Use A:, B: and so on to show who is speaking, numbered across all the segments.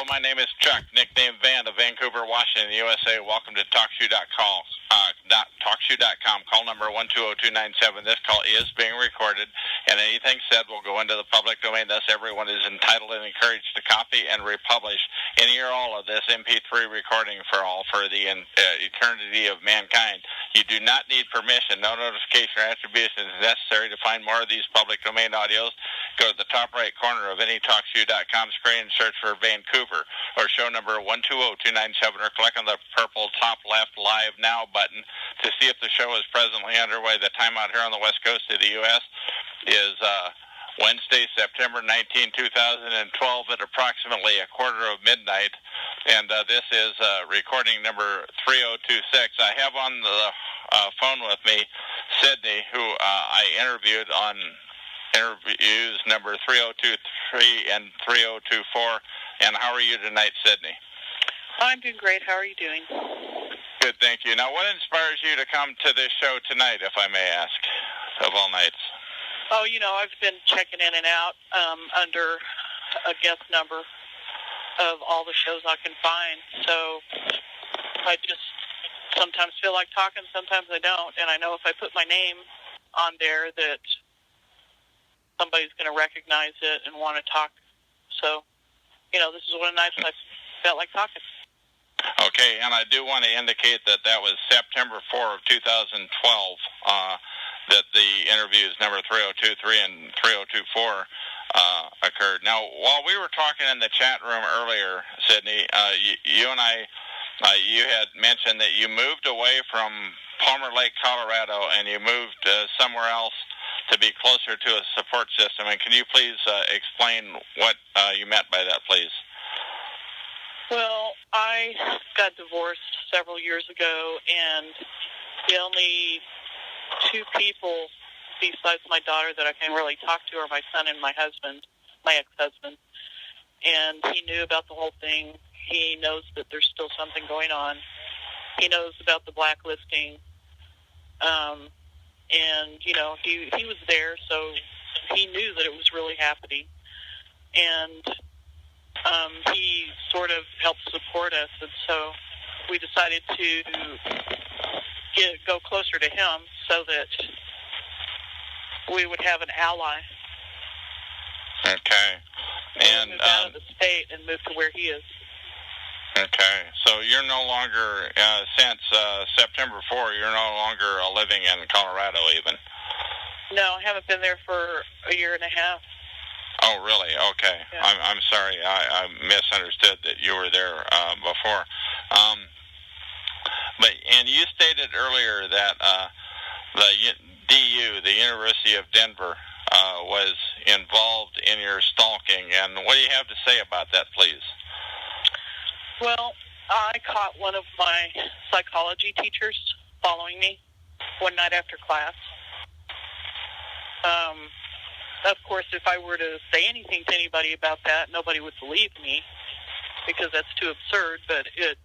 A: my name is Chuck, nicknamed Van of Vancouver, Washington, USA. Welcome to TalkShoe.com. TalkShoe.com. Call number 120-297. This call is being recorded, and anything said will go into the public domain. Thus, everyone is entitled and encouraged to copy and republish any or all of this MP3 recording for the eternity of mankind. You do not need permission. No notification or attribution is necessary to find more of these public domain audios. Go to the top right corner of any TalkShoe.com screen and search for Vancouver or show number 120-297, or click on the purple top left Live Now button to see if the show is presently underway. The time out here on the west coast of the U.S. is Wednesday, September 19, 2012 at approximately 12:45, and this is recording number 3026. I have on the phone with me Sydney, who I interviewed on interviews number 3023 and 3024. And how are you tonight, Sydney?
B: I'm doing great. How are you doing?
A: Good, thank you. Now, what inspires you to come to this show tonight, if I may ask, of all nights?
B: Oh, I've been checking in and out under a guest number of all the shows I can find. So I just sometimes feel like talking, sometimes I don't. And I know if I put my name on there that somebody's going to recognize it and want to talk. So, this is one of the nights I felt like talking.
A: Okay, and I do want to indicate that was September 4 of 2012, that the interviews number 3023 and 3024 occurred. Now, while we were talking in the chat room earlier, Sydney, you and I, you had mentioned that you moved away from Palmer Lake, Colorado, and you moved somewhere else to be closer to a support system. And can you please explain what you meant by that, please?
B: Well, I got divorced several years ago, and the only two people besides my daughter that I can really talk to are my son and my husband, my ex-husband. And he knew about the whole thing. He knows that there's still something going on. He knows about the blacklisting. And, he was there, so he knew that it was really happening. And he sort of helped support us, and so we decided to go closer to him so that we would have an ally.
A: Okay. And
B: move out of the state and move to where he is.
A: Okay. So you're no longer, since September 4, you're no longer living in Colorado even?
B: No, I haven't been there for a year and a half.
A: Oh, really? Okay.
B: Yeah.
A: I'm sorry. I misunderstood that you were there before. And you stated earlier that the DU, the University of Denver, was involved in your stalking. And what do you have to say about that, please?
B: Well, I caught one of my psychology teachers following me one night after class. Of course, if I were to say anything to anybody about that, nobody would believe me because that's too absurd, but it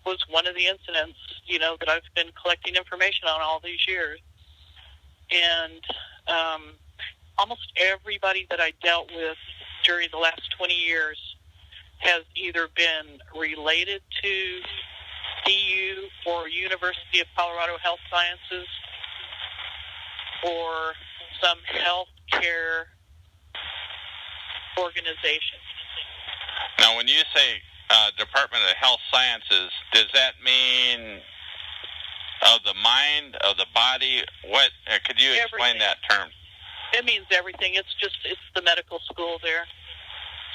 B: was one of the incidents, that I've been collecting information on all these years. And almost everybody that I dealt with during the last 20 years has either been related to DU or University of Colorado Health Sciences or some health care organization.
A: Now, when you say Department of Health Sciences, does that mean of the mind, of the body? What could you explain that term?
B: It means everything. It's the medical school there.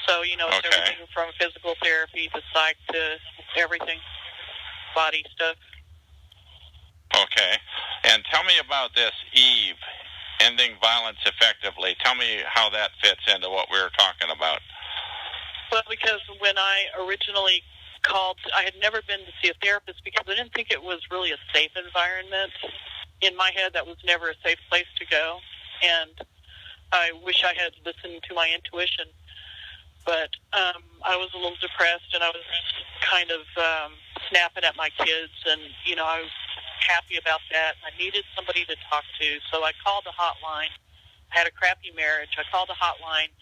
B: So, it's everything from physical therapy to psych to everything, body stuff.
A: Okay. And tell me about this EVE, Ending Violence Effectively. Tell me how that fits into what we were talking about.
B: Well, because when I originally called, I had never been to see a therapist because I didn't think it was really a safe environment. In my head, that was never a safe place to go. And I wish I had listened to my intuition. But I was a little depressed, and I was kind of snapping at my kids, and, I was happy about that. I needed somebody to talk to, so I called a hotline. I had a crappy marriage. I called a hotline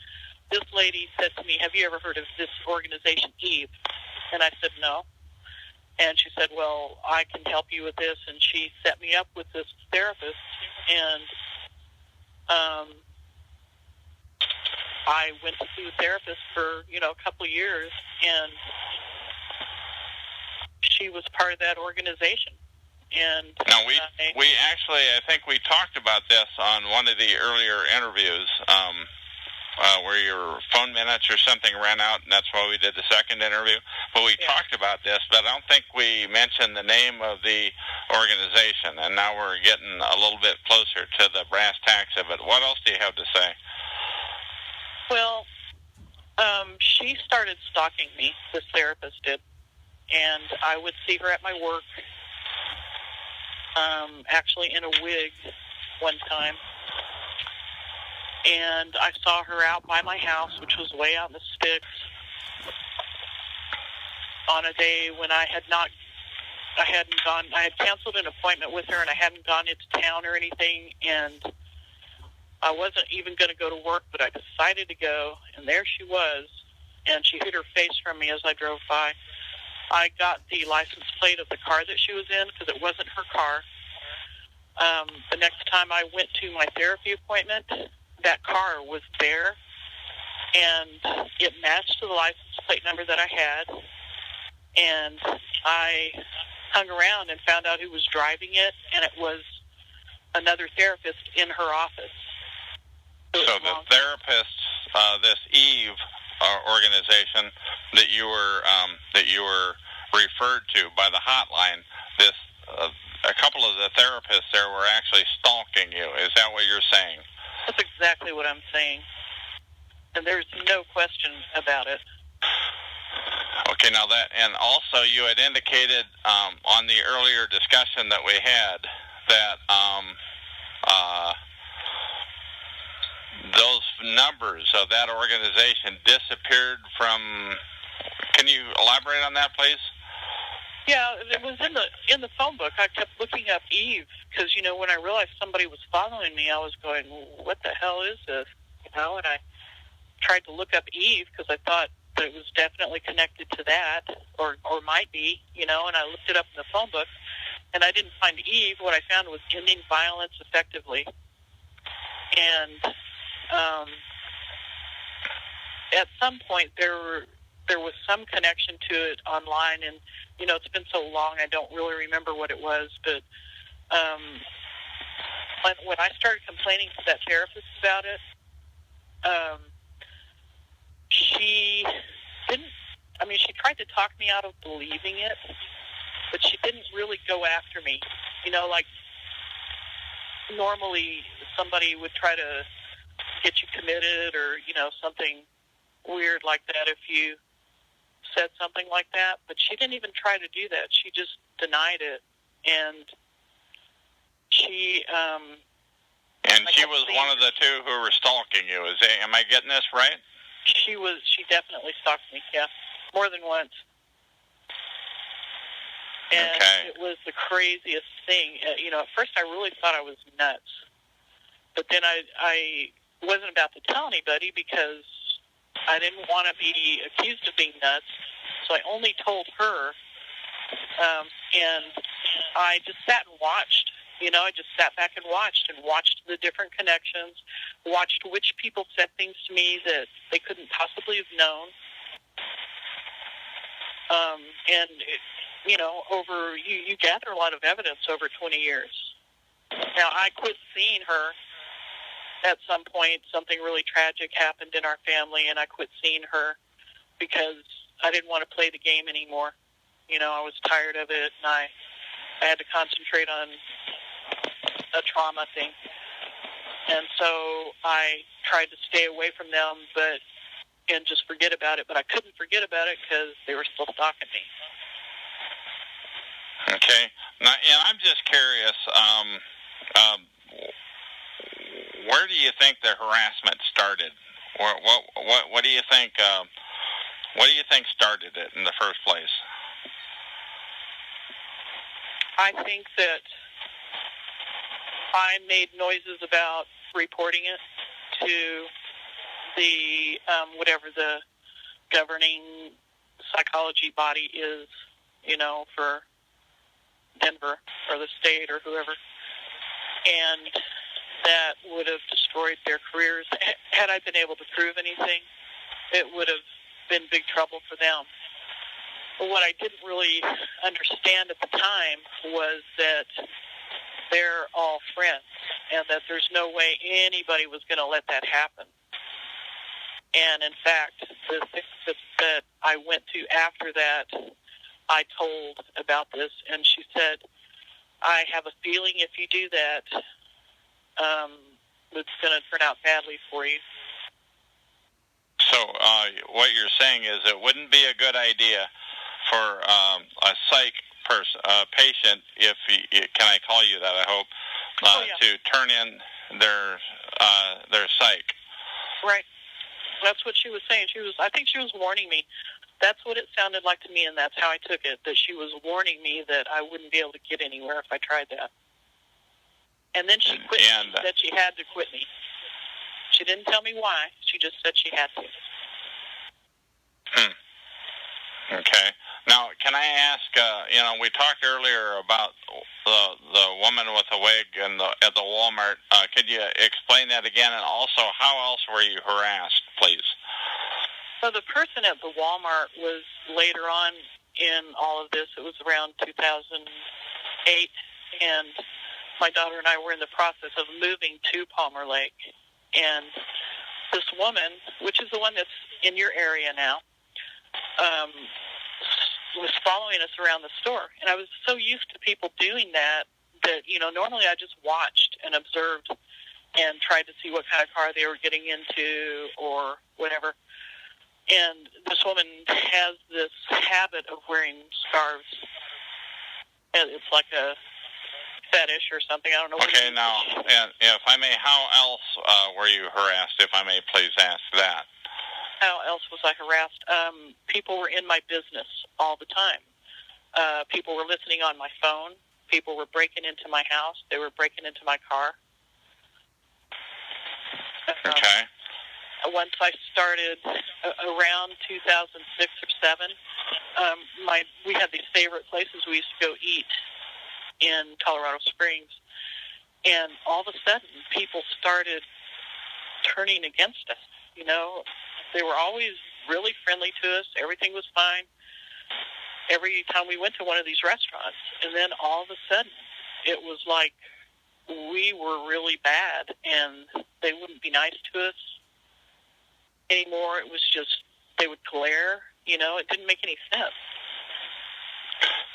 B: this lady said to me, "Have you ever heard of this organization, Eve?" And I said, "No." And she said, "Well, I can help you with this." And she set me up with this therapist, and I went to see a therapist for, a couple of years, and she was part of that organization. And
A: now we actually, I think we talked about this on one of the earlier interviews, where your phone minutes or something ran out, and that's why we did the second interview. But we talked about this, but I don't think we mentioned the name of the organization, and now we're getting a little bit closer to the brass tacks of it. What else do you have to say?
B: Well, she started stalking me, this therapist did, and I would see her at my work, actually in a wig one time. And I saw her out by my house, which was way out in the sticks, on a day when I had canceled an appointment with her, and I hadn't gone into town or anything, and I wasn't even going to go to work, but I decided to go, and there she was, and she hid her face from me as I drove by. I got the license plate of the car that she was in, because it wasn't her car. The next time I went to my therapy appointment, that car was there, and it matched to the license plate number that I had, and I hung around and found out who was driving it, and it was another therapist in her office.
A: So the therapist, this Eve organization that you were referred to by the hotline, a couple of the therapists there were actually stalking you. Is that what you're saying?
B: That's exactly what I'm saying, and there's no question about it.
A: Okay, now and also you had indicated on the earlier discussion that we had that those numbers of that organization disappeared from. Can you elaborate on that, please?
B: Yeah, it was in the phone book. I kept looking up Eve because, when I realized somebody was following me, I was going, "What the hell is this?" And I tried to look up Eve because I thought that it was definitely connected to that, or might be, and I looked it up in the phone book, and I didn't find Eve. What I found was ending violence effectively, and at some point there was some connection to it online, and it's been so long I don't really remember what it was, but when I started complaining to that therapist about it, she tried to talk me out of believing it, but she didn't really go after me. Like normally somebody would try to get you committed or, something weird like that if you said something like that, but she didn't even try to do that. She just denied it, and she
A: she was one of the two who were stalking you. Am I getting this right?
B: She definitely stalked me, yeah, more than once. And
A: okay.
B: It was the craziest thing. At first I really thought I was nuts, but then I wasn't about to tell anybody because I didn't want to be accused of being nuts, so I only told her, and I just sat and watched. I just sat back and watched the different connections, watched which people said things to me that they couldn't possibly have known. And, you gather a lot of evidence over 20 years. Now, I quit seeing her at some point. Something really tragic happened in our family, and I quit seeing her because I didn't want to play the game anymore. I was tired of it, and I had to concentrate on a trauma thing. And so I tried to stay away from them and just forget about it. But I couldn't forget about it because they were still stalking me.
A: Okay. Now, and I'm just curious, where do you think the harassment started? What do you think? What do you think started it in the first place?
B: I think that I made noises about reporting it to the whatever the governing psychology body is, for Denver or the state or whoever, and that would have destroyed their careers. Had I been able to prove anything, it would have been big trouble for them. But what I didn't really understand at the time was that they're all friends and that there's no way anybody was going to let that happen. And in fact, the therapist that I went to after that, I told about this, and she said, I have a feeling if you do that, it's going to turn out badly for you.
A: So what you're saying is it wouldn't be a good idea for a psych patient, if can I call you that, I hope, to turn in their psych.
B: Right. That's what she was saying. I think she was warning me. That's what it sounded like to me, and that's how I took it, that she was warning me that I wouldn't be able to get anywhere if I tried that. And then she quit me, that she had to quit me. She didn't tell me why. She just said she had to.
A: Okay. Now, can I ask, we talked earlier about the woman with the wig at the Walmart. Could you explain that again? And also, how else were you harassed, please?
B: So the person at the Walmart was later on in all of this. It was around 2008, and my daughter and I were in the process of moving to Palmer Lake. And this woman, which is the one that's in your area now, was following us around the store. And I was so used to people doing that, normally I just watched and observed and tried to see what kind of car they were getting into or whatever. And this woman has this habit of wearing scarves. And it's like a fetish or something. I don't know.
A: Okay, now, and if I may, how else were you harassed, if I may please ask that?
B: How else was I harassed? People were in my business all the time. People were listening on my phone. People were breaking into my house. They were breaking into my car.
A: Okay.
B: Once I started around 2006 or 7, we had these favorite places we used to go eat in Colorado Springs, and all of a sudden people started turning against us. They were always really friendly to us. Everything was fine every time we went to one of these restaurants, and then all of a sudden it was like we were really bad and they wouldn't be nice to us anymore. It was just, they would glare, it didn't make any sense.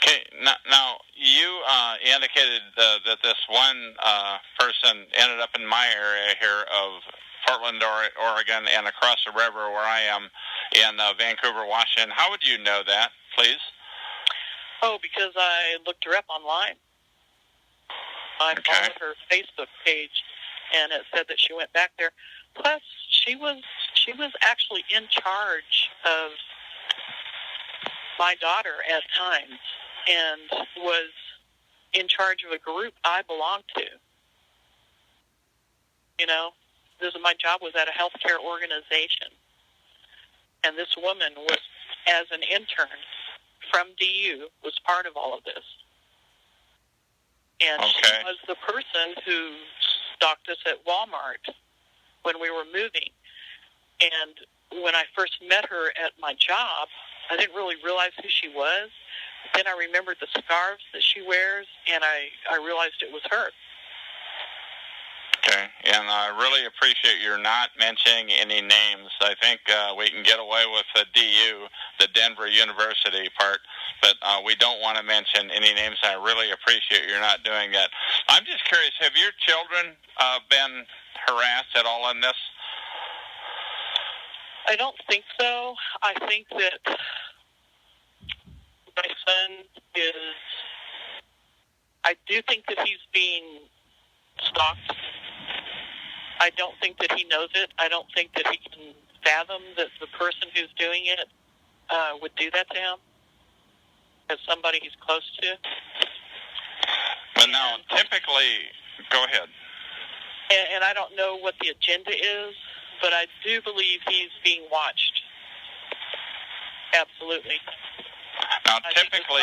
A: Okay, now you indicated that this one person ended up in my area here of Portland, Oregon, and across the river where I am in Vancouver, Washington. How would you know that, please?
B: Oh, because I looked her up online. I followed her Facebook page, and it said that she went back there. Plus, she was actually in charge of my daughter at times, and was in charge of a group I belonged to. My job was at a healthcare organization, and this woman was, as an intern from DU, was part of all of this. And she was the person who stalked us at Walmart when we were moving. And when I first met her at my job, I didn't really realize who she was. Then I remembered the scarves that she wears, and I realized it was her.
A: Okay, and I really appreciate your not mentioning any names. I think we can get away with the DU, the Denver University part, but we don't want to mention any names. I really appreciate your not doing that. I'm just curious, have your children been harassed at all in this?
B: I don't think so. I think that my son I do think that he's being stalked. I don't think that he knows it. I don't think that he can fathom that the person who's doing it would do that to him as somebody he's close to.
A: But now, typically, go ahead.
B: And I don't know what the agenda is, But I do believe he's being watched. Absolutely.
A: Now, typically,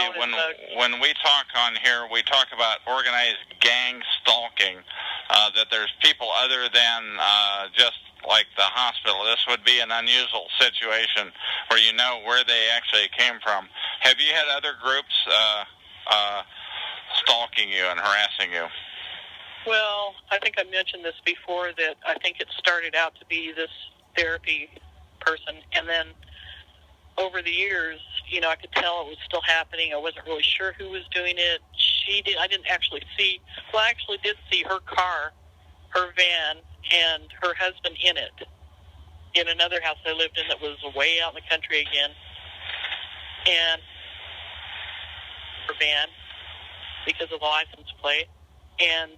A: when we talk on here, we talk about organized gang stalking, that there's people other than just like the hospital. This would be an unusual situation where you know where they actually came from. Have you had other groups stalking you and harassing you?
B: Well, I think I mentioned this before, that I think it started out to be this therapy person, and then over the years, you know, I could tell it was still happening. I wasn't really sure who was doing it. I didn't actually see, well, I actually did see her car, her van, and her husband in it, in another house I lived in that was way out in the country again. And her van, because of the license plate. And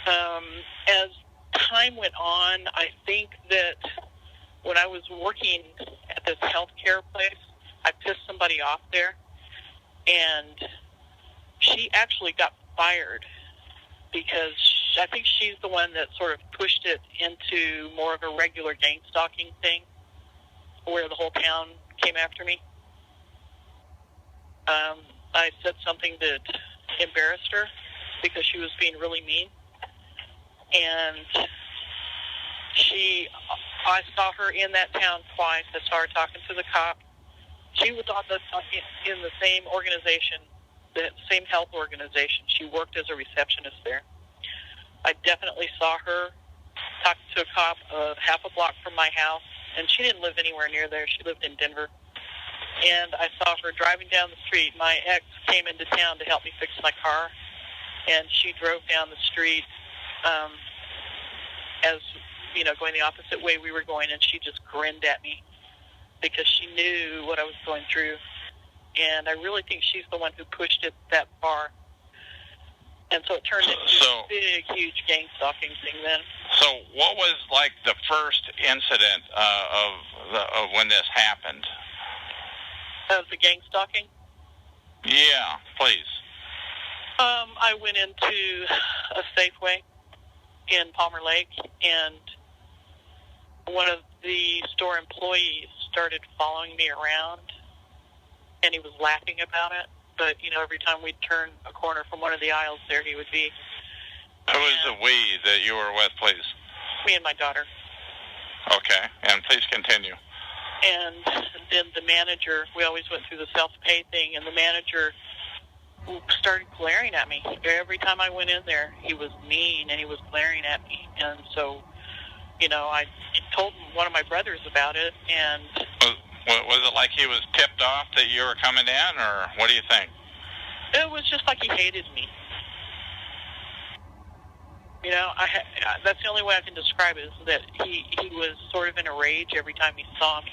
B: as time went on, I think that when I was working at this healthcare place, I pissed somebody off there, and she actually got fired because I think she's the one that sort of pushed it into more of a regular gang stalking thing, where the whole town came after me. I said something that embarrassed her because she was being really mean, and I saw her in that town twice. I saw her talking to the cop. She was in the same organization, the same health organization. She worked as a receptionist there. I definitely saw her talking to a cop half a block from my house, and she didn't live anywhere near there. She lived in Denver. And I saw her driving down the street. My ex came into town to help me fix my car, and she drove down the street as, you know, going the opposite way we were going, and she just grinned at me because she knew what I was going through. And I really think she's the one who pushed it that far. And so it turned into a big, huge gang stalking thing then.
A: So what was, like, the first incident of when this happened?
B: Of the gang stalking?
A: Yeah, please.
B: I went into a Safeway in Palmer Lake, and one of the store employees started following me around, and he was laughing about it. But, you know, every time we'd turn a corner from one of the aisles, there he would be.
A: Who was the we that you were with, please?
B: Me and my daughter.
A: Okay, and please continue.
B: And then the manager, we always went through the self-pay thing, and the manager started glaring at me. Every time I went in there, he was mean, and he was glaring at me. And so, you know, I told one of my brothers about it, and...
A: Was it like he was tipped off that you were coming in, or what do you think?
B: It was just like he hated me. You know, that's the only way I can describe it, is that he was sort of in a rage every time he saw me.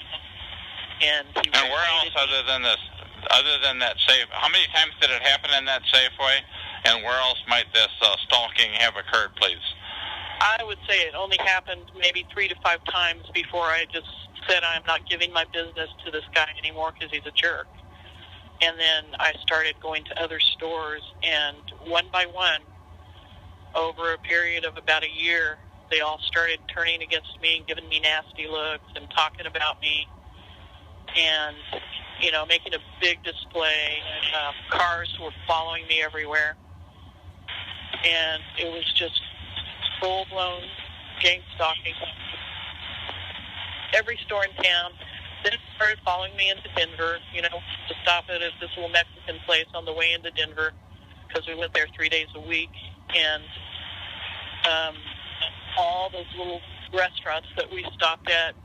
B: And
A: where else other than that safe? How many times did it happen in that Safeway? And where else might this stalking have occurred, please?
B: I would say it only happened maybe 3 to 5 times before I just said I'm not giving my business to this guy anymore because he's a jerk. And then I started going to other stores, and one by one, over a period of about a year, they all started turning against me and giving me nasty looks and talking about me and, you know, making a big display. Cars were following me everywhere. And it was just full-blown gang stalking. Every store in town. Then it started following me into Denver, you know, to stop it at this little Mexican place on the way into Denver, because we went there 3 days a week. And all those little restaurants that we stopped at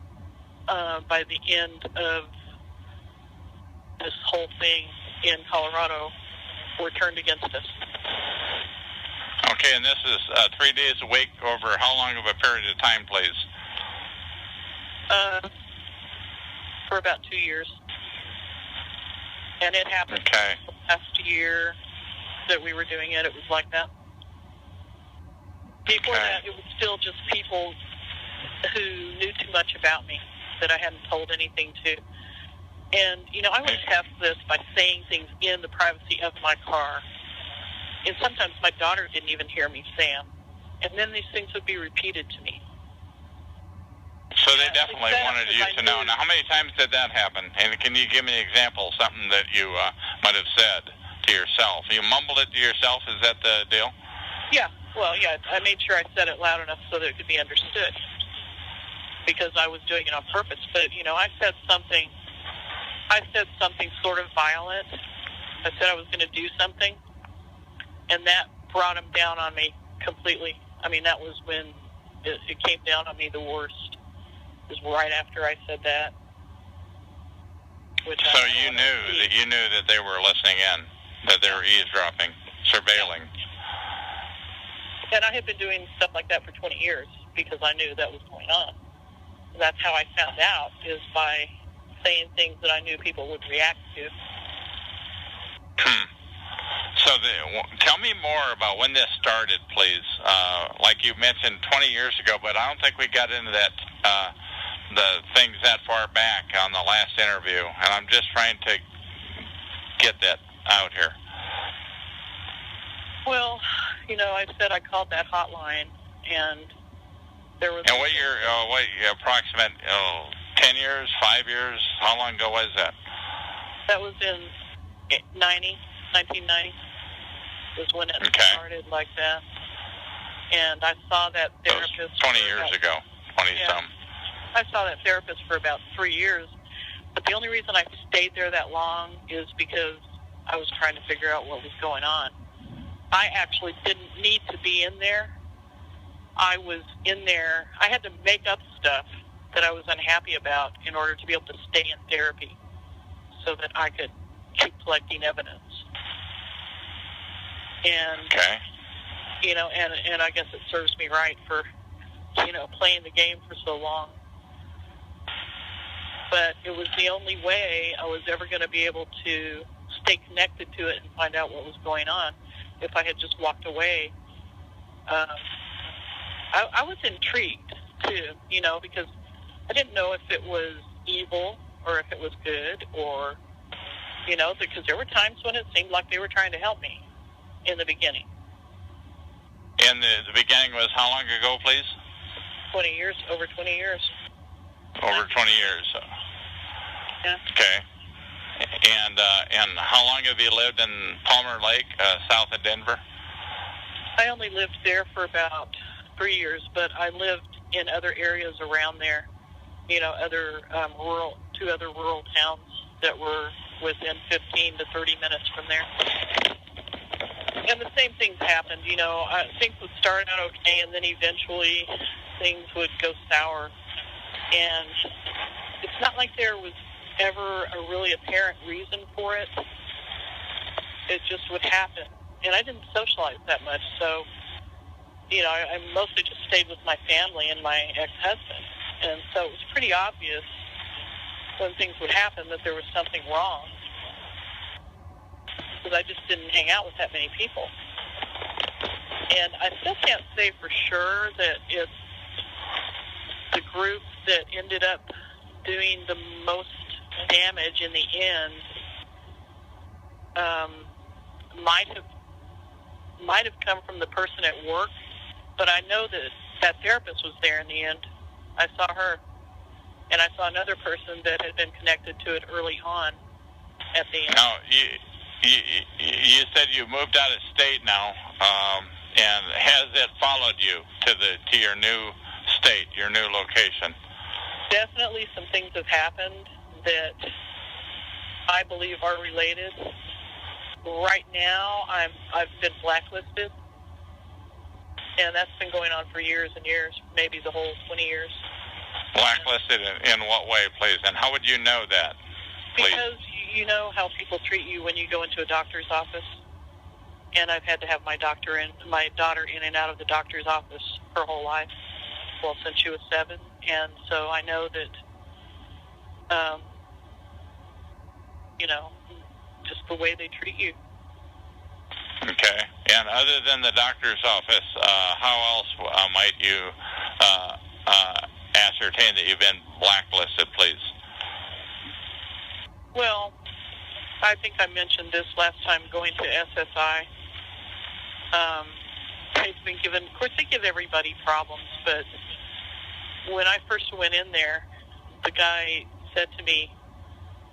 B: by the end of this whole thing in Colorado were turned against us.
A: Okay, and this is 3 days a week over how long of a period of time, please?
B: For about 2 years. And it happened last year that we were doing it. It was like that. Before that, it was still just people who knew too much about me that I hadn't told anything to. And, you know, I would test this by saying things in the privacy of my car. And sometimes my daughter didn't even hear me say them. And then these things would be repeated to me.
A: So they definitely wanted you to know. Now, how many times did that happen? And can you give me an example, something that you might have said to yourself? You mumbled it to yourself, is that the deal?
B: Yeah, well, yeah, I made sure I said it loud enough so that it could be understood, because I was doing it on purpose. But, I said something sort of violent. I said I was going to do something, and that brought him down on me completely. I mean, that was when it came down on me the worst. It was right after I said that.
A: So you knew that they were listening in, that they were eavesdropping, surveilling.
B: And I had been doing stuff like that for 20 years because I knew that was going on. That's how I found out, is by saying things that I knew people would react to.
A: So tell me more about when this started, please. Like you mentioned 20 years ago, but I don't think we got into that, the things that far back on the last interview, and I'm just trying to get that out here.
B: Well, I said I called that hotline, and there was...
A: And what year, approximate, 10 years, 5 years? How long ago was that?
B: That was in 1990, was when it started like that. And I saw that therapist...
A: 20 years ago, 20-some.
B: I saw that therapist for about 3 years, but the only reason I stayed there that long is because I was trying to figure out what was going on. I actually didn't need to be in there. I was in there. I had to make up stuff that I was unhappy about in order to be able to stay in therapy so that I could keep collecting evidence. And, and I guess it serves me right for, playing the game for so long. But it was the only way I was ever going to be able to stay connected to it and find out what was going on. If I had just walked away, I was intrigued too, because I didn't know if it was evil or if it was good, or, because there were times when it seemed like they were trying to help me in the beginning.
A: And the beginning was how long ago, please?
B: 20 years, over 20 years.
A: Over 20 years.
B: Yeah.
A: Okay. And how long have you lived in Palmer Lake, south of Denver?
B: I only lived there for about 3 years, but I lived in other areas around there. Two other rural towns that were within 15 to 30 minutes from there. And the same things happened. Things would start out okay, and then eventually things would go sour. And it's not like there was ever a really apparent reason for it. It just would happen. And I didn't socialize that much, so, I mostly just stayed with my family and my ex-husband. And so it was pretty obvious when things would happen that there was something wrong, because I just didn't hang out with that many people. And I still can't say for sure that it's the group that ended up doing the most damage in the end. Might have come from the person at work, but I know that therapist was there in the end. I saw her, and I saw another person that had been connected to it early on at the end.
A: Now, you said you moved out of state now, and has it followed you to your new state, your new location?
B: Definitely some things have happened that I believe are related. Right now, I've been blacklisted, and that's been going on for years and years, maybe the whole 20 years.
A: Blacklisted in what way, please? And how would you know that, please?
B: Because you know how people treat you when you go into a doctor's office, and I've had to have my daughter in and out of the doctor's office her whole life, well, since she was 7, and so I know that, just the way they treat you.
A: Okay. And other than the doctor's office, how else might you ascertain that you've been blacklisted, please?
B: Well, I think I mentioned this last time going to SSI. They've been given, of course, they give everybody problems, but when I first went in there, the guy said to me,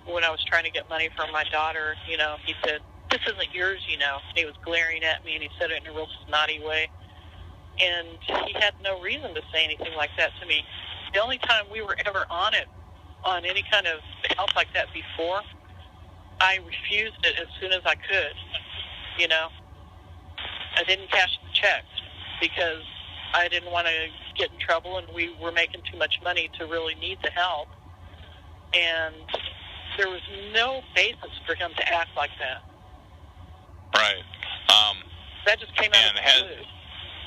B: when I was trying to get money from my daughter, he said, "This isn't yours, And he was glaring at me, and he said it in a real snotty way. And he had no reason to say anything like that to me. The only time we were ever on any kind of help like that before, I refused it as soon as I could, I didn't cash the checks because I didn't want to get in trouble, and we were making too much money to really need the help. And there was no basis for him to act like that.
A: Right.
B: That just came out of the blue.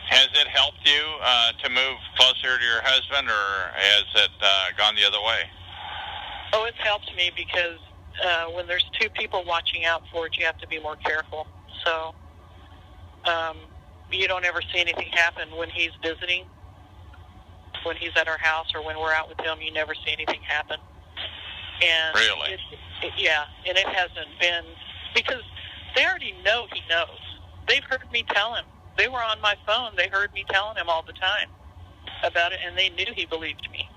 A: Has it helped you to move closer to your husband, or has it gone the other way?
B: Oh, it's helped me because when there's two people watching out for it, you have to be more careful. So you don't ever see anything happen when he's visiting. When he's at our house or when we're out with him, you never see anything happen. And
A: really?
B: And it hasn't been, because they already know he knows. They've heard me tell him. They were on my phone. They heard me telling him all the time about it, and they knew he believed me.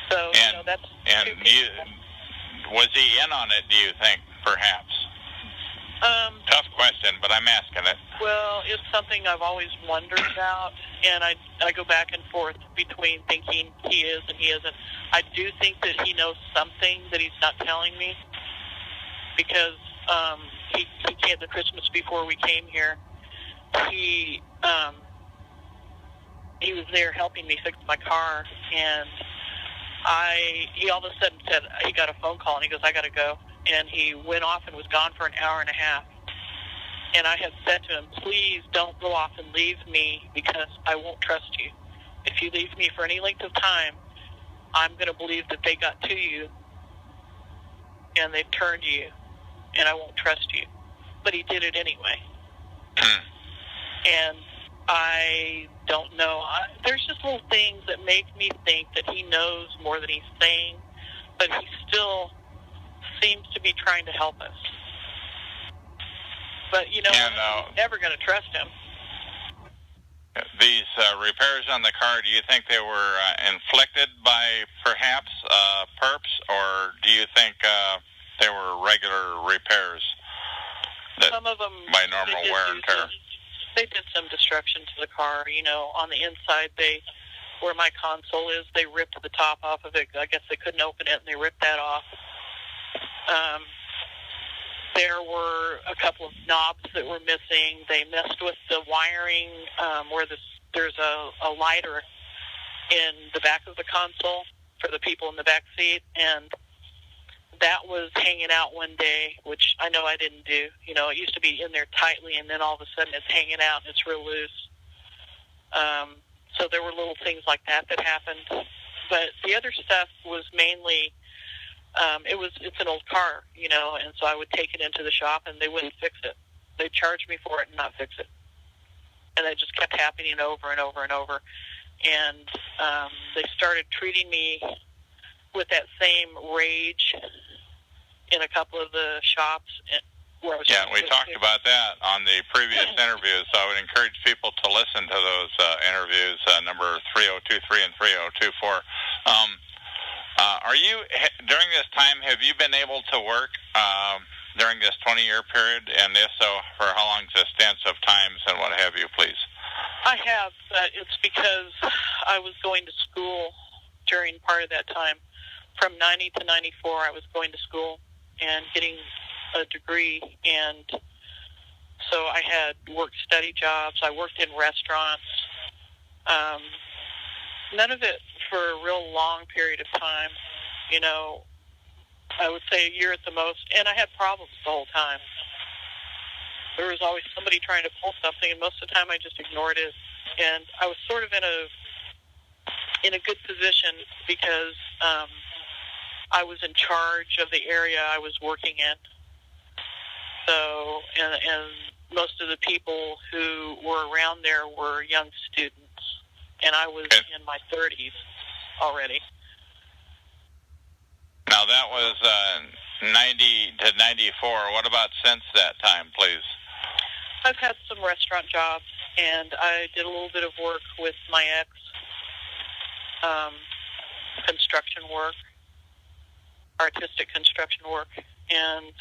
B: So, that's...
A: And was he in on it, do you think, perhaps? Tough question, but I'm asking it.
B: Well, it's something I've always wondered about, and I go back and forth between thinking he is and he isn't. I do think that he knows something that he's not telling me, because he came the Christmas before we came here. He was there helping me fix my car, and he all of a sudden said he got a phone call, and he goes, "I got to go." And he went off and was gone for an hour and a half. And I had said to him, "Please don't go off and leave me, because I won't trust you. If you leave me for any length of time, I'm going to believe that they got to you and they've turned you, and I won't trust you." But he did it anyway. And I don't know. There's just little things that make me think that he knows more than he's saying, but he still seems to be trying to help us. But, I'm never going to trust him.
A: These repairs on the car, do you think they were inflicted by perhaps perps, or do you think they were regular repairs?
B: Some of them
A: by normal wear and tear.
B: They did some destruction to the car. On the inside, where my console is, they ripped the top off of it. I guess they couldn't open it, and they ripped that off. There were a couple of knobs that were missing. They messed with the wiring where there's a lighter in the back of the console for the people in the back seat, and that was hanging out one day, which I know I didn't do. It used to be in there tightly, and then all of a sudden it's hanging out and it's real loose. So there were little things like that happened. But the other stuff was mainly... it's an old car, and so I would take it into the shop and they wouldn't fix it. They'd charge me for it and not fix it. And that just kept happening over and over and over. And they started treating me with that same rage in a couple of the shops where I was...
A: Yeah, we talked about that on the previous interviews, so I would encourage people to listen to those interviews, number 3023 and 3024. Are you, during this time, have you been able to work during this 20-year period? And if so, for how long extents of times and what have you, please?
B: I have, but it's because I was going to school during part of that time. From 90 to 94, I was going to school and getting a degree. And so I had work-study jobs. I worked in restaurants. None of it for a real long period of time. I would say a year at the most. And I had problems the whole time. There was always somebody trying to pull something, and most of the time I just ignored it. And I was sort of in a good position because I was in charge of the area I was working in. So, and most of the people who were around there were young students, and I was in my 30s already.
A: Now that was 90 to 94. What about since that time, please?
B: I've had some restaurant jobs, and I did a little bit of work with my ex, construction work, artistic construction work, and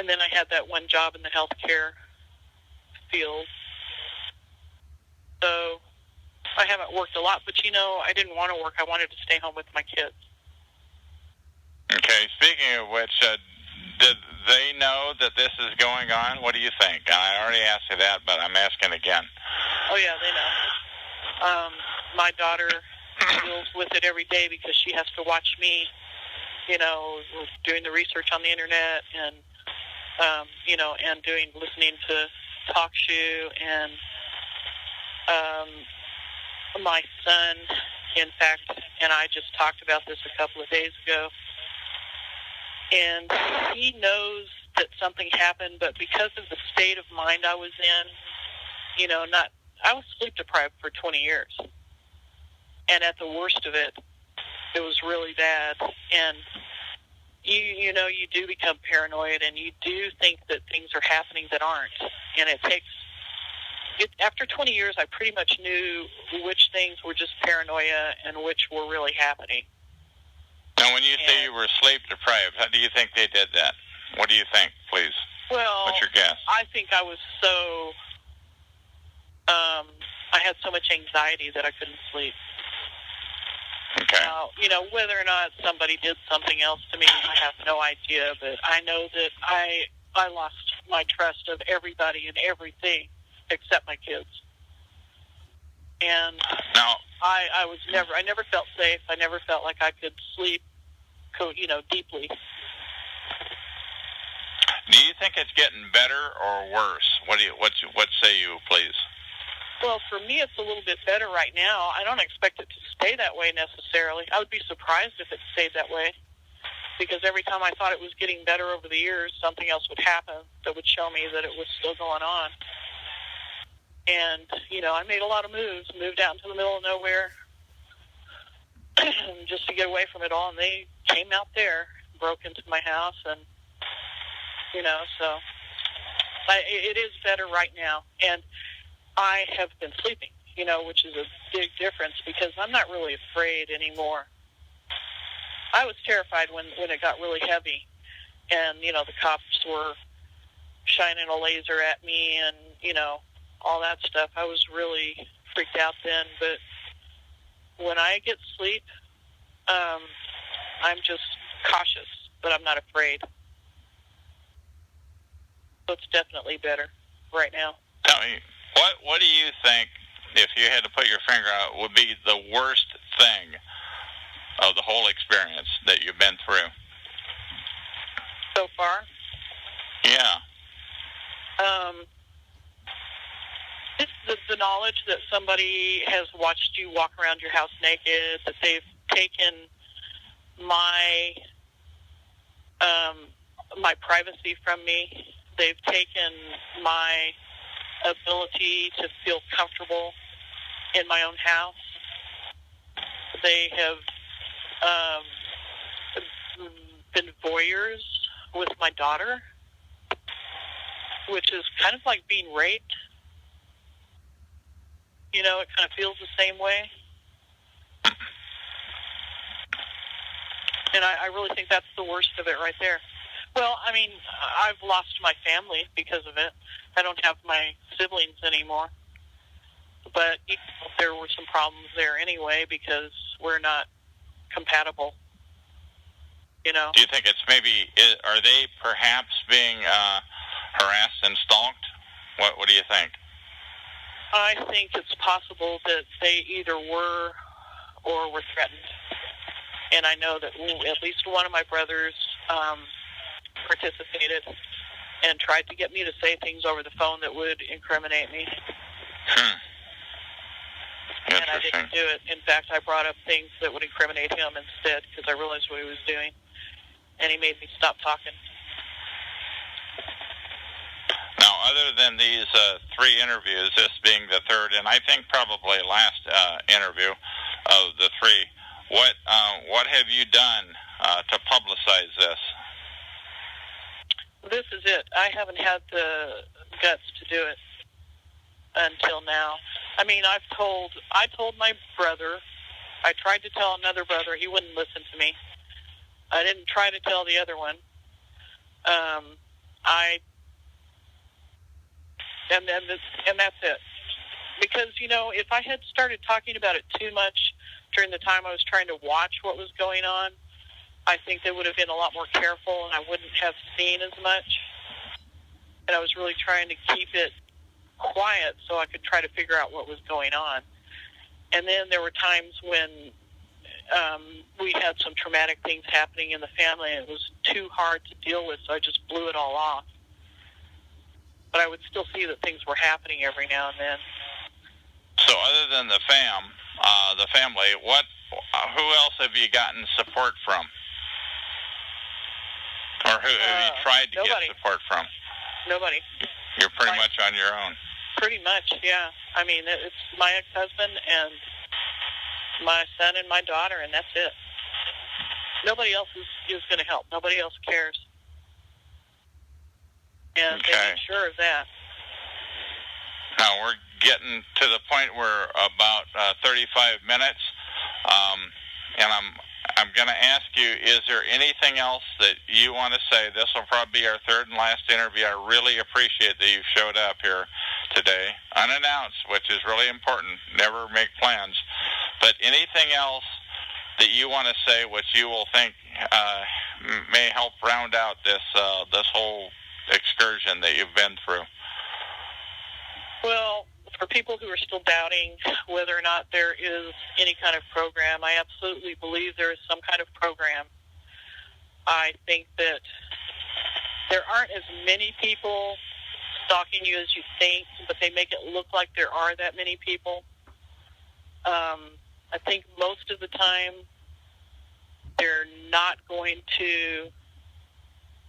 B: then I had that one job in the healthcare field. So I haven't worked a lot, but I didn't want to work. I wanted to stay home with my kids.
A: Okay, speaking of which, did they know that this is going on? What do you think? I already asked you that, but I'm asking again.
B: Oh, yeah, they know. My daughter deals with it every day because she has to watch me, doing the research on the internet and, and listening to TalkShoe, and my son, in fact, and I just talked about this a couple of days ago, and he knows that something happened, but because of the state of mind I was in, I was sleep deprived for 20 years. And at the worst of it, it was really bad. And you do become paranoid, and you do think that things are happening that aren't. And after 20 years, I pretty much knew which things were just paranoia and which were really happening.
A: Now, when you say you were sleep deprived, how do you think they did that? What do you think, please?
B: Well,
A: what's your guess?
B: I think I was I had so much anxiety that I couldn't sleep.
A: Okay.
B: Now, whether or not somebody did something else to me, I have no idea, but I know that I lost my trust of everybody and everything except my kids. And
A: now,
B: I never felt safe. I never felt like I could sleep, deeply.
A: Do you think it's getting better or worse? What say you, please?
B: Well, for me, it's a little bit better right now. I don't expect it to stay that way necessarily. I would be surprised if it stayed that way, because every time I thought it was getting better over the years, something else would happen that would show me that it was still going on. And, I made a lot of moves, moved out into the middle of nowhere just to get away from it all, and they came out there, broke into my house, and, so it is better right now. And I have been sleeping, which is a big difference, because I'm not really afraid anymore. I was terrified when it got really heavy, and, the cops were shining a laser at me and, all that stuff. I was really freaked out then, but when I get sleep, I'm just cautious, but I'm not afraid. So it's definitely better right now.
A: Tell me, what do you think, if you had to put your finger on it, would be the worst thing of the whole experience that you've been through?
B: So far?
A: Yeah.
B: It's the knowledge that somebody has watched you walk around your house naked, that they've taken my privacy from me. They've taken my ability to feel comfortable in my own house. They have been voyeurs with my daughter, which is kind of like being raped. It kind of feels the same way. And I really think that's the worst of it right there. Well, I mean, I've lost my family because of it. I don't have my siblings anymore. But there were some problems there anyway, because we're not compatible.
A: Do you think it's are they perhaps being harassed and stalked? What do you think?
B: I think it's possible that they either were or were threatened. And I know that at least one of my brothers participated and tried to get me to say things over the phone that would incriminate me. And I didn't do it. In fact, I brought up things that would incriminate him instead, because I realized what he was doing. And he made me stop talking.
A: Now, other than these 3 interviews, this being the third, and I think probably last interview of the 3, what have you done to publicize this?
B: This is it. I haven't had the guts to do it. until now. I mean, I told my brother. I tried to tell another brother. He wouldn't listen to me. I didn't try to tell the other one. And that's it. Because, if I had started talking about it too much during the time I was trying to watch what was going on, I think they would have been a lot more careful, and I wouldn't have seen as much. And I was really trying to keep it quiet so I could try to figure out what was going on. And then there were times when we had some traumatic things happening in the family, and it was too hard to deal with, so I just blew it all off. But I would still see that things were happening every now and then.
A: So other than the family, who else have you gotten support from? Or who have you tried to
B: nobody.
A: get support from?
B: Nobody.
A: You're pretty much on your own.
B: Pretty much, yeah. I mean, it's my ex-husband and my son and my daughter, and that's it. Nobody else is going to help. Nobody else cares. And they make sure of that.
A: Now we're getting to the point where about 35 minutes, and I'm going to ask you: is there anything else that you want to say? This will probably be our third and last interview. I really appreciate that you showed up here today, unannounced, which is really important. Never make plans. But anything else that you want to say, which you will think may help round out this whole excursion that you've been through?
B: Well, for people who are still doubting whether or not there is any kind of program, I absolutely believe there is some kind of program. I think that there aren't as many people stalking you as you think, but they make it look like there are that many people. I think most of the time they're not going to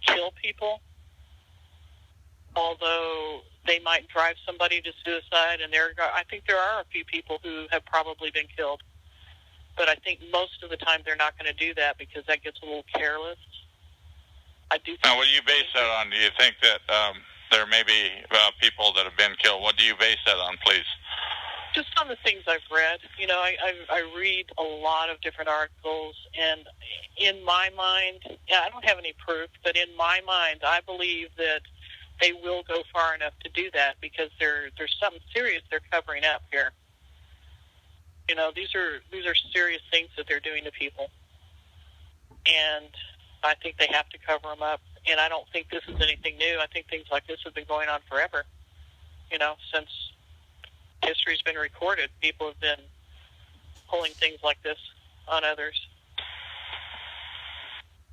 B: kill people, although they might drive somebody to suicide, and I think there are a few people who have probably been killed. But I think most of the time they're not going to do that because that gets a little careless. I do.
A: Now, what do you base that on? Do you think that there may be people that have been killed? What do you base that on, please?
B: Just on the things I've read. I read a lot of different articles, and in my mind, I don't have any proof, but in my mind, I believe that they will go far enough to do that because there's something serious they're covering up here. These are serious things that they're doing to people, and I think they have to cover them up. And I don't think this is anything new. I think things like this have been going on forever. Since history's been recorded, people have been pulling things like this on others.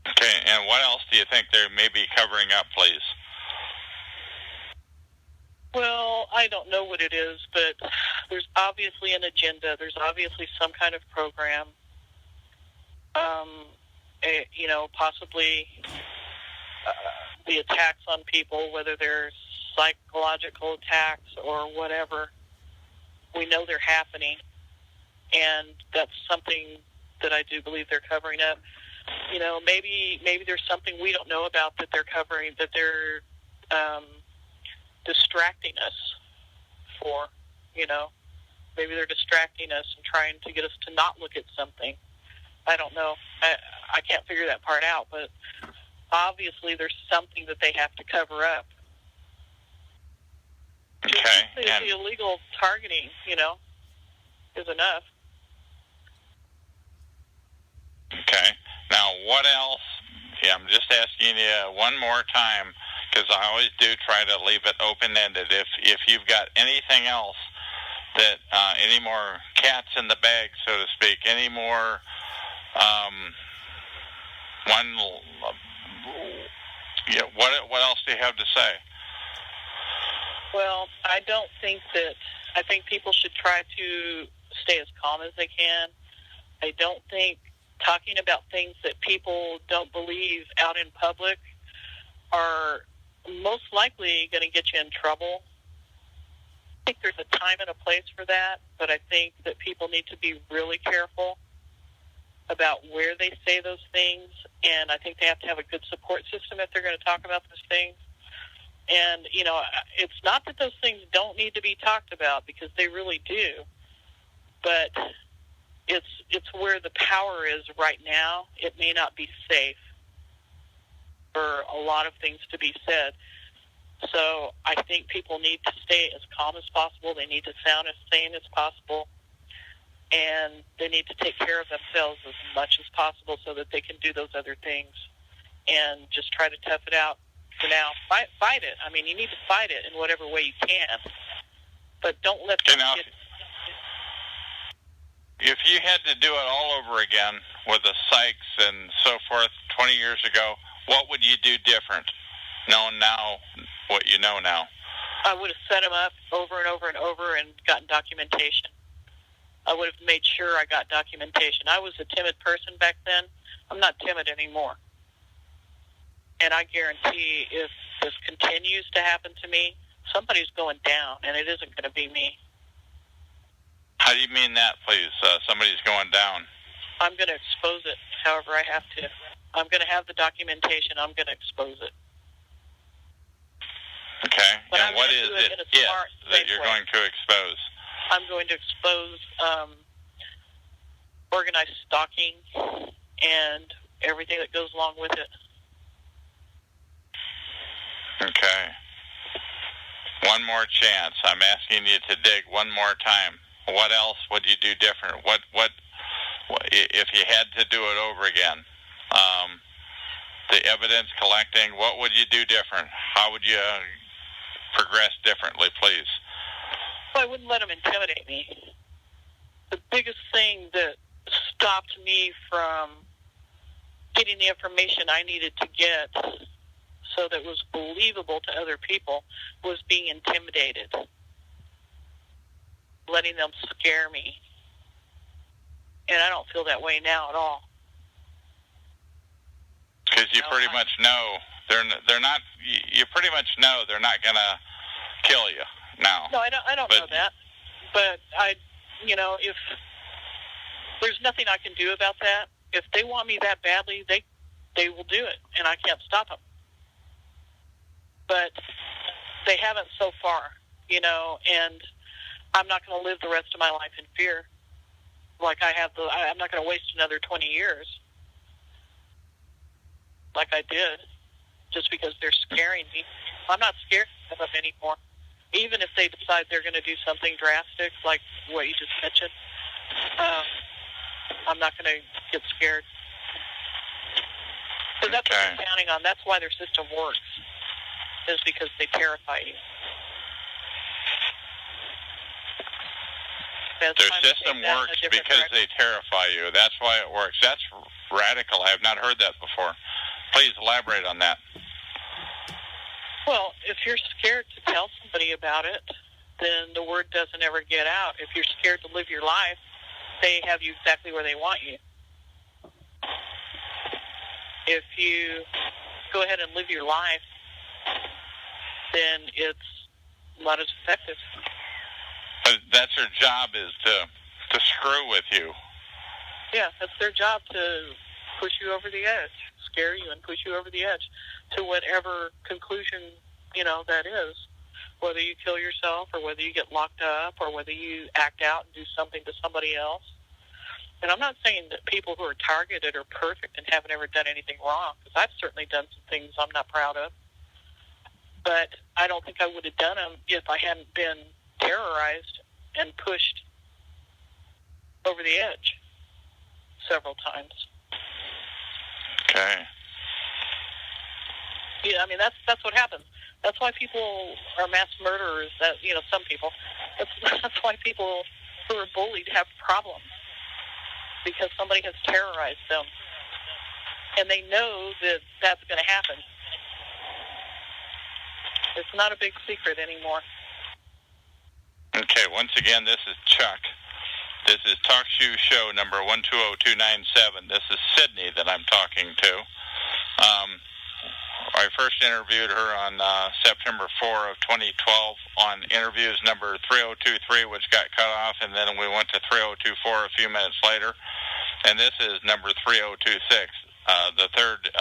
A: Okay, and what else do you think they may be covering up, please?
B: Well, I don't know what it is, but there's obviously an agenda. There's obviously some kind of program. Possibly the attacks on people, whether they're psychological attacks or whatever. We know they're happening, and that's something that I do believe they're covering up. Maybe there's something we don't know about that they're covering, that they're distracting us for, maybe they're distracting us and trying to get us to not look at something. I don't know. I can't figure that part out, but obviously there's something that they have to cover up.
A: Okay.
B: The illegal targeting, is enough.
A: Okay. Now, what else? Yeah, I'm just asking you one more time, because I always do try to leave it open-ended. If you've got anything else that, any more cats in the bag, so to speak, any more, what else do you have to say?
B: Well, I think people should try to stay as calm as they can. I don't think talking about things that people don't believe out in public are most likely going to get you in trouble. I think there's a time and a place for that, but I think that people need to be really careful about where they say those things, and I think they have to have a good support system if they're going to talk about those things. And, it's not that those things don't need to be talked about, because they really do. But it's where the power is right now. It may not be safe for a lot of things to be said. So I think people need to stay as calm as possible. They need to sound as sane as possible. And they need to take care of themselves as much as possible so that they can do those other things. And just try to tough it out for now. Fight it. I mean, you need to fight it in whatever way you can. But don't let them get...
A: If you had to do it all over again with the psychs and so forth 20 years ago, what would you do different, knowing now what you know now?
B: I would have set them up over and over and over and gotten documentation. I would have made sure I got documentation. I was a timid person back then. I'm not timid anymore. And I guarantee if this continues to happen to me, somebody's going down, and it isn't going to be me.
A: How do you mean that, please? Somebody's going down.
B: I'm going to expose it however I have to. I'm going to have the documentation. I'm going to expose it.
A: Okay.
B: But
A: and what is it that you're going to expose?
B: I'm going to expose organized stalking and everything that goes along with it.
A: Okay. One more chance. I'm asking you to dig one more time. What else would you do different? What if you had to do it over again? The evidence collecting, what would you do different? How would you progress differently, please?
B: Well, I wouldn't let them intimidate me. The biggest thing that stopped me from getting the information I needed to get so that it was believable to other people was being intimidated. Letting them scare me. And I don't feel that way now at all.
A: Because you pretty much know they're not. You pretty much know they're not going to kill you now.
B: No, I don't know that. But if there's nothing I can do about that. If they want me that badly, they will do it, and I can't stop them. But they haven't so far, and I'm not going to live the rest of my life in fear. Like I'm not going to waste another 20 years like I did just because they're scaring me. I'm not scared of them anymore. Even if they decide they're going to do something drastic like what you just mentioned, I'm not going to get scared. Because that's what they're counting on. That's why their system works, is because they terrify you.
A: Their system works because they terrify you. That's why it works. That's radical. I have not heard that before. Please elaborate on that.
B: Well, if you're scared to tell somebody about it, then the word doesn't ever get out. If you're scared to live your life, they have you exactly where they want you. If you go ahead and live your life, then it's not as effective.
A: But that's their job, is to screw with you.
B: Yeah, that's their job, to push you over the edge, scare you and push you over the edge to whatever conclusion, that is. Whether you kill yourself or whether you get locked up or whether you act out and do something to somebody else. And I'm not saying that people who are targeted are perfect and haven't ever done anything wrong, because I've certainly done some things I'm not proud of. But I don't think I would have done them if I hadn't been terrorized and pushed over the edge several times.
A: Okay.
B: Yeah, I mean, that's what happens. That's why people are mass murderers. That some people. That's why people who are bullied have problems, because somebody has terrorized them, and they know that that's going to happen. It's not a big secret anymore.
A: Okay, once again, this is Chuck. This is Talk Show number 120297. This is Sydney that I'm talking to. I first interviewed her on September 4 of 2012 on interviews number 3023, which got cut off, and then we went to 3024 a few minutes later. And this is number 3026, the third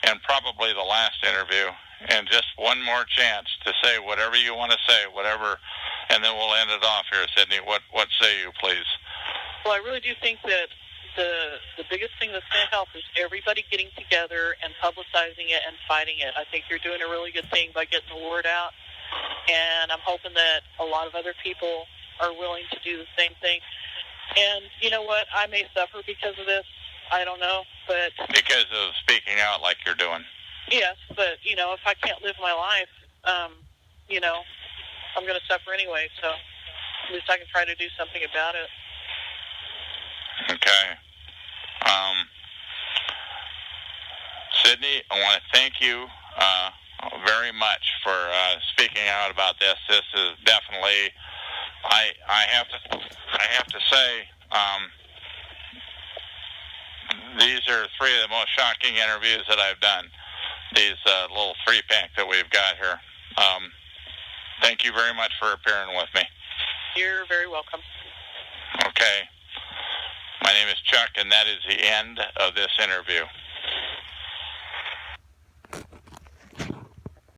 A: and probably the last interview. and just one more chance to say whatever you want to say, whatever, and then we'll end it off here, Sydney. What say you, please?
B: Well, I really do think that the biggest thing that's going to help is everybody getting together and publicizing it and fighting it. I think you're doing a really good thing by getting the word out, and I'm hoping that a lot of other people are willing to do the same thing. And you know what? I may suffer because of this. I don't know, but...
A: Because of speaking out like you're doing.
B: Yes, but, if I can't live my life, I'm going to suffer anyway, so at least I can try to do something about it.
A: Okay. Sydney, I want to thank you very much for speaking out about this. This is definitely, I have to say, these are three of the most shocking interviews that I've done. These little three-pack that we've got here. Thank you very much for appearing with me.
B: You're very welcome.
A: Okay. My name is Chuck, and that is the end of this interview.